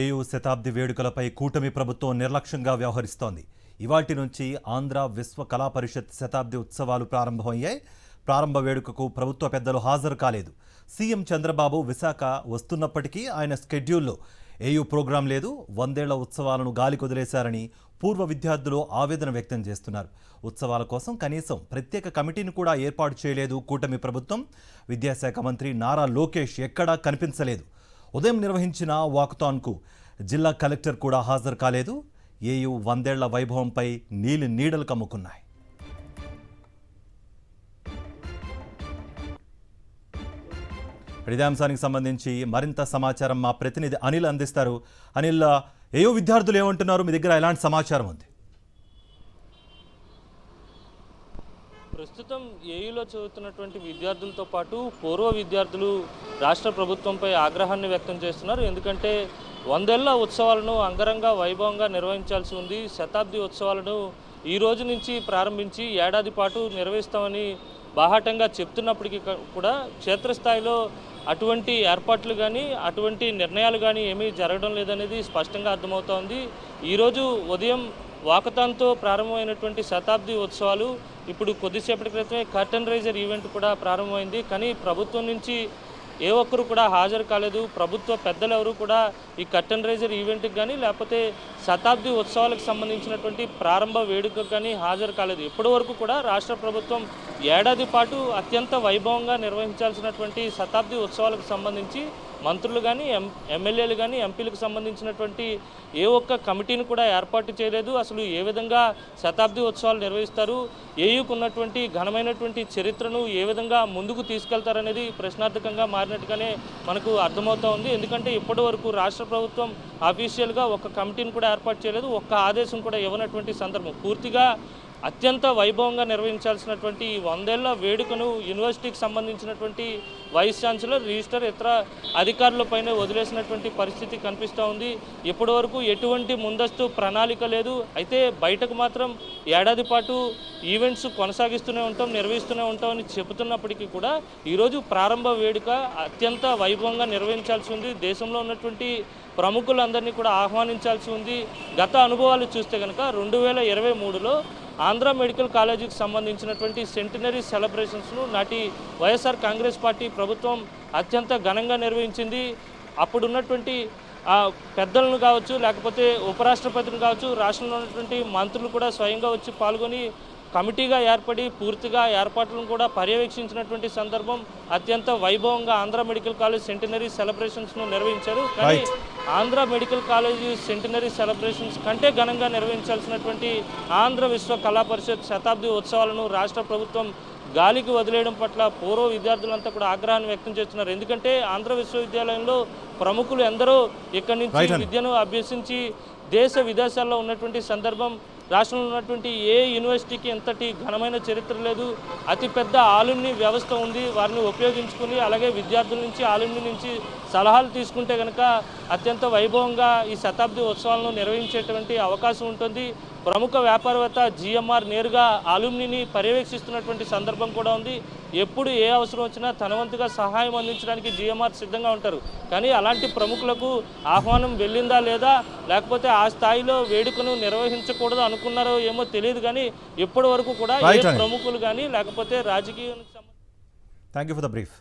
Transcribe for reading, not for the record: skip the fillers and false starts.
AU శతాబ్ది వేడుకలపై కూటమి ప్రభుత్వం నిర్లక్ష్యంగా వ్యవహరిస్తోంది. ఇవాల్టి నుంచి ఆంధ్ర విశ్వ కళా పరిషత్ శతాబ్ది ఉత్సవాలు ప్రారంభమయ్యాయి. ప్రారంభ వేడుకకు ప్రభుత్వ పెద్దలు హాజరు కాలేదు. సీఎం చంద్రబాబు విశాఖ వస్తున్నప్పటికీ ఆయన స్కెడ్యూల్లో ఏయూ ప్రోగ్రాం లేదు. 100 ఏళ్ల ఉత్సవాలను గాలికొదిలేశారని పూర్వ విద్యార్థులు ఆవేదన వ్యక్తం చేస్తున్నారు. ఉత్సవాల కోసం కనీసం ప్రత్యేక కమిటీని కూడా ఏర్పాటు చేయలేదు కూటమి ప్రభుత్వం. విద్యాశాఖ మంత్రి నారా లోకేష్ ఎక్కడా కనిపించలేదు. ఉదయం నిర్వహించిన వాకథాన్కు జిల్లా కలెక్టర్ కూడా హాజరు కాలేదు. ఏయూ 100 ఏళ్ల వైభవంపై నీడలు కమ్ముకున్నాయి. ఇదే అంశానికి సంబంధించి మరింత సమాచారం మా ప్రతినిధి అనిల్ అందిస్తారు. అనిల్, ఏయూ విద్యార్థులు ఏమంటున్నారు? మీ దగ్గర ఎలాంటి సమాచారం ఉంది? ప్రస్తుతం ఏయూలో చదువుతున్నటువంటి విద్యార్థులతో పాటు పూర్వ విద్యార్థులు రాష్ట్ర ప్రభుత్వంపై ఆగ్రహాన్ని వ్యక్తం చేస్తున్నారు. ఎందుకంటే 100 ఏళ్ల ఉత్సవాలను అంగరంగ వైభవంగా నిర్వహించాల్సి ఉంది. శతాబ్ది ఉత్సవాలను ఈ రోజు నుంచి ప్రారంభించి ఏడాది పాటు నిర్వహిస్తామని బాహాటంగా చెప్తున్నప్పటికీ కూడా క్షేత్రస్థాయిలో అటువంటి ఏర్పాట్లు కానీ అటువంటి నిర్ణయాలు కానీ ఏమీ జరగడం లేదనేది స్పష్టంగా అర్థమవుతోంది. ఈరోజు ఉదయం వాకథాన్తో ప్రారంభమైనటువంటి శతాబ్ది ఉత్సవాలు ఇప్పుడు కొద్దిసేపటి క్రితమే కర్టన్ రైజర్ ఈవెంట్ కూడా ప్రారంభమైంది. కానీ ప్రభుత్వం నుంచి ఏ ఒక్కరు కూడా హాజరు కాలేదు. ప్రభుత్వ పెద్దలు ఎవరు కూడా ఈ కర్టన్ రైజర్ ఈవెంట్కి కానీ లేకపోతే శతాబ్ది ఉత్సవాలకు సంబంధించినటువంటి ప్రారంభ వేడుకకు కానీ హాజరు కాలేదు. ఇప్పటి వరకు కూడా రాష్ట్ర ప్రభుత్వం ఏడాది పాటు అత్యంత వైభవంగా నిర్వహించాల్సినటువంటి శతాబ్ది ఉత్సవాలకు సంబంధించి మంత్రులు కానీ ఎమ్మెల్యేలు కానీ ఎంపీలకు సంబంధించినటువంటి ఏ ఒక్క కమిటీని కూడా ఏర్పాటు చేయలేదు. అసలు ఏ విధంగా శతాబ్ది ఉత్సవాలు నిర్వహిస్తారు, ఏయూకు ఉన్నటువంటి ఘనమైనటువంటి చరిత్రను ఏ విధంగా ముందుకు తీసుకెళ్తారనేది ప్రశ్నార్థకంగా మారినట్టుగానే మనకు అర్థమవుతూ ఉంది. ఎందుకంటే ఇప్పటి వరకు రాష్ట్ర ప్రభుత్వం అఫీషియల్గా ఒక కమిటీని కూడా ఏర్పాటు చేయలేదు. ఒక్క ఆదేశం కూడా ఇవ్వనటువంటి సందర్భం. పూర్తిగా అత్యంత వైభవంగా నిర్వహించాల్సినటువంటి ఈ 100 ఏళ్ల వేడుకను యూనివర్సిటీకి సంబంధించినటువంటి వైస్ ఛాన్సలర్, రిజిస్టర్, ఇతర అధికారులపైనే వదిలేసినటువంటి పరిస్థితి కనిపిస్తూ ఉంది. ఇప్పటి వరకు ఎటువంటి ముందస్తు ప్రణాళిక లేదు. అయితే బయటకు మాత్రం ఏడాది పాటు ఈవెంట్స్ కొనసాగిస్తూనే ఉంటాం, నిర్వహిస్తూనే ఉంటామని చెబుతున్నప్పటికీ కూడా ఈరోజు ప్రారంభ వేడుక అత్యంత వైభవంగా నిర్వహించాల్సి ఉంది. దేశంలో ఉన్నటువంటి ప్రముఖులందరినీ కూడా ఆహ్వానించాల్సి ఉంది. గత అనుభవాలు చూస్తే కనుక 2023లో ఆంధ్ర మెడికల్ కాలేజీకి సంబంధించినటువంటి సెంటినరీ సెలబ్రేషన్స్ను నాటి వైఎస్ఆర్ కాంగ్రెస్ పార్టీ ప్రభుత్వం అత్యంత ఘనంగా నిర్వహించింది. అప్పుడున్నటువంటి పెద్దలను కావచ్చు, లేకపోతే ఉపరాష్ట్రపతిని కావచ్చు, రాష్ట్రంలో ఉన్నటువంటి మంత్రులు కూడా స్వయంగా వచ్చి పాల్గొని కమిటీగా ఏర్పడి పూర్తిగా ఏర్పాట్లను కూడా పర్యవేక్షించినటువంటి సందర్భం. అత్యంత వైభవంగా ఆంధ్ర మెడికల్ కాలేజ్ సెంటినరీ సెలబ్రేషన్స్ను నిర్వహించారు. కానీ Andhra medical college centenary celebrations కంటే ఘనంగా నిర్వహించాల్సినటువంటి ఆంధ్ర విశ్వ కళా పరిషత్ శతాబ్ది ఉత్సవాలను రాష్ట్ర ప్రభుత్వం గాలికి వదిలేయడం పట్ల పూర్వ విద్యార్థులంతా కూడా ఆగ్రహాన్ని వ్యక్తం చేస్తున్నారు. ఎందుకంటే ఆంధ్ర విశ్వవిద్యాలయంలో ప్రముఖులు ఎందరో ఇక్కడి నుంచి విద్యను అభ్యసించి దేశ విదేశాల్లో ఉన్నటువంటి సందర్భం. రాష్ట్రంలో ఉన్నటువంటి ఏ యూనివర్సిటీకి ఎంతటి ఘనమైన చరిత్ర లేదు. అతిపెద్ద ఆలుమ్ని వ్యవస్థ ఉంది. వారిని ఉపయోగించుకుని అలాగే విద్యార్థుల నుంచి ఆలుమ్ని నుంచి సలహాలు తీసుకుంటే కనుక అత్యంత వైభవంగా ఈ శతాబ్ది ఉత్సవాలను నిర్వహించేటువంటి అవకాశం ఉంటుంది. ప్రముఖ వ్యాపారవేత్త జిఎంఆర్ నేరుగా ఆలుమ్నిని పర్యవేక్షిస్తున్నటువంటి సందర్భం కూడా ఉంది. ఎప్పుడు ఏ అవసరం వచ్చినా తన వంతుగా సహాయం అందించడానికి జిఎంఆర్ సిద్ధంగా ఉంటారు. కానీ అలాంటి ప్రముఖులకు ఆహ్వానం వెళ్ళిందా లేదా, లేకపోతే ఆ స్థాయిలో వేడుకను నిర్వహించకూడదు అనుకున్నారో ఏమో తెలియదు. కానీ ఇప్పటి వరకు కూడా ఏ ప్రముఖులు కానీ లేకపోతే రాజకీయానికి thank you for the brief.